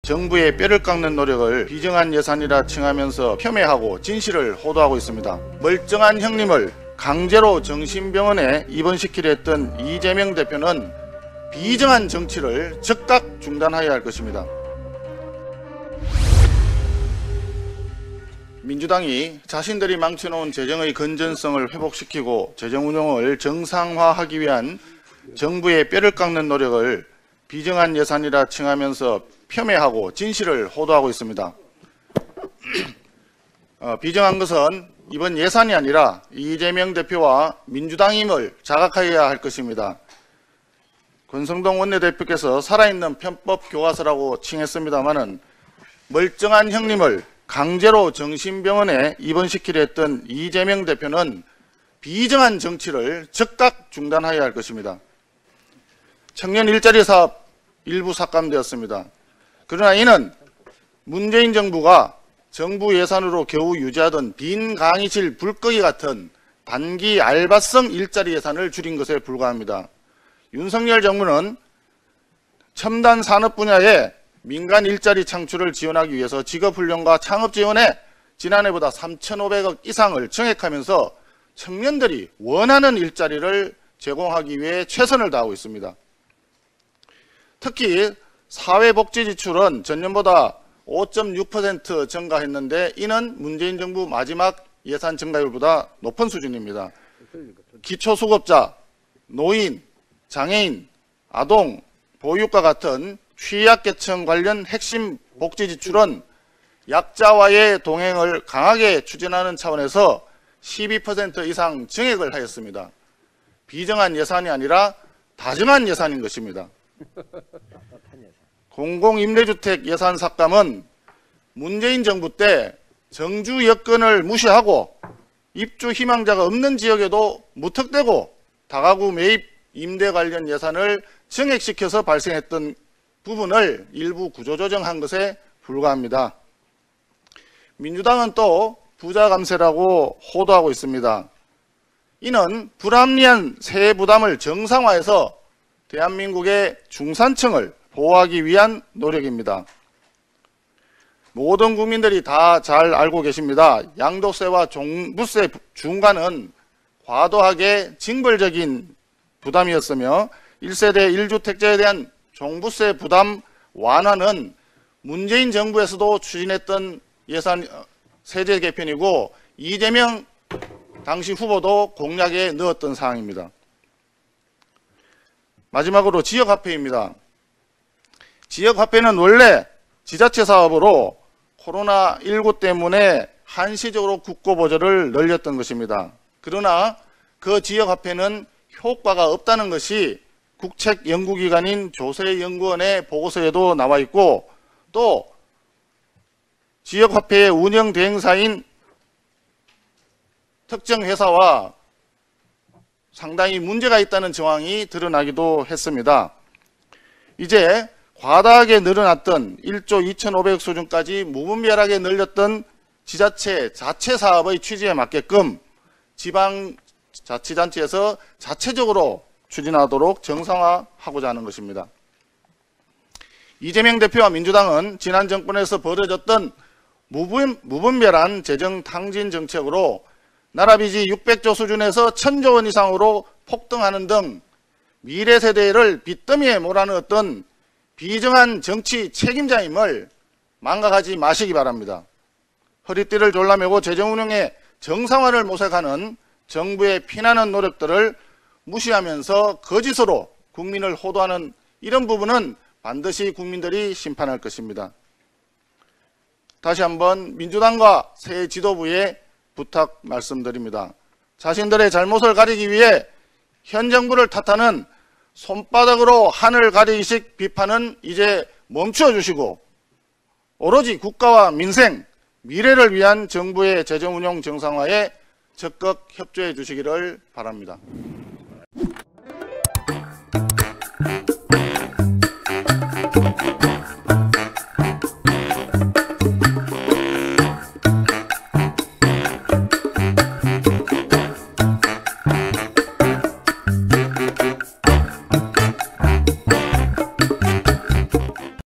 정부의 뼈를 깎는 노력을 비정한 예산이라 칭하면서 폄훼하고 진실을 호도하고 있습니다. 멀쩡한 형님을 강제로 정신병원에 입원시키려 했던 이재명 대표는 비정한 정치를 즉각 중단하여야 할 것입니다. 민주당이 자신들이 망쳐놓은 재정의 건전성을 회복시키고 재정 운용을 정상화하기 위한 정부의 뼈를 깎는 노력을 비정한 예산이라 칭하면서 폄훼하고 진실을 호도하고 있습니다. 비정한 것은 이번 예산이 아니라 이재명 대표와 민주당임을 자각하여야 할 것입니다. 권성동 원내대표께서 살아있는 편법 교과서라고 칭했습니다마는 멀쩡한 형님을 강제로 정신병원에 입원시키려 했던 이재명 대표는 비정한 정치를 즉각 중단하여야 할 것입니다. 청년 일자리 사업 일부 삭감되었습니다. 그러나 이는 문재인 정부가 정부 예산으로 겨우 유지하던 빈 강의실 불끄기 같은 단기 알바성 일자리 예산을 줄인 것에 불과합니다. 윤석열 정부는 첨단 산업 분야에 민간 일자리 창출을 지원하기 위해서 직업훈련과 창업 지원에 지난해보다 3,500억 이상을 증액하면서 청년들이 원하는 일자리를 제공하기 위해 최선을 다하고 있습니다. 특히 사회복지 지출은 전년보다 5.6% 증가했는데 이는 문재인 정부 마지막 예산 증가율보다 높은 수준입니다. 기초수급자, 노인, 장애인, 아동, 보육과 같은 취약계층 관련 핵심 복지 지출은 약자와의 동행을 강하게 추진하는 차원에서 12% 이상 증액을 하였습니다. 비정한 예산이 아니라 다정한 예산인 것입니다. 공공임대주택 예산 삭감은 문재인 정부 때 정주 여건을 무시하고 입주 희망자가 없는 지역에도 무턱대고 다가구 매입 임대 관련 예산을 증액시켜서 발생했던 부분을 일부 구조조정한 것에 불과합니다. 민주당은 또 부자 감세라고 호도하고 있습니다. 이는 불합리한 세액 부담을 정상화해서 대한민국의 중산층을 보호하기 위한 노력입니다. 모든 국민들이 다 잘 알고 계십니다. 양도세와 종부세 중과는 과도하게 징벌적인 부담이었으며 1세대 1주택자에 대한 종부세 부담 완화는 문재인 정부에서도 추진했던 예산 세제 개편이고 이재명 당시 후보도 공약에 넣었던 사항입니다. 마지막으로 지역화폐입니다. 지역화폐는 원래 지자체 사업으로 코로나19 때문에 한시적으로 국고보조를 늘렸던 것입니다. 그러나 그 지역화폐는 효과가 없다는 것이 국책연구기관인 조세연구원의 보고서에도 나와 있고 또 지역화폐의 운영 대행사인 특정 회사와 상당히 문제가 있다는 정황이 드러나기도 했습니다. 이제 과다하게 늘어났던 1조 2,500억 수준까지 무분별하게 늘렸던 지자체 자체 사업의 취지에 맞게끔 지방자치단체에서 자체적으로 추진하도록 정상화하고자 하는 것입니다. 이재명 대표와 민주당은 지난 정권에서 벌어졌던 무분별한 재정 탕진 정책으로 나라빚이 600조 수준에서 1,000조 원 이상으로 폭등하는 등 미래 세대를 빚더미에 몰아넣었던 비정한 정치 책임자임을 망각하지 마시기 바랍니다. 허리띠를 졸라매고 재정 운영의 정상화를 모색하는 정부의 피나는 노력들을 무시하면서 거짓으로 국민을 호도하는 이런 부분은 반드시 국민들이 심판할 것입니다. 다시 한번 민주당과 새 지도부에 부탁 말씀드립니다. 자신들의 잘못을 가리기 위해 현 정부를 탓하는 손바닥으로 하늘 가리기식 비판은 이제 멈추어 주시고 오로지 국가와 민생, 미래를 위한 정부의 재정운용 정상화에 적극 협조해 주시기를 바랍니다.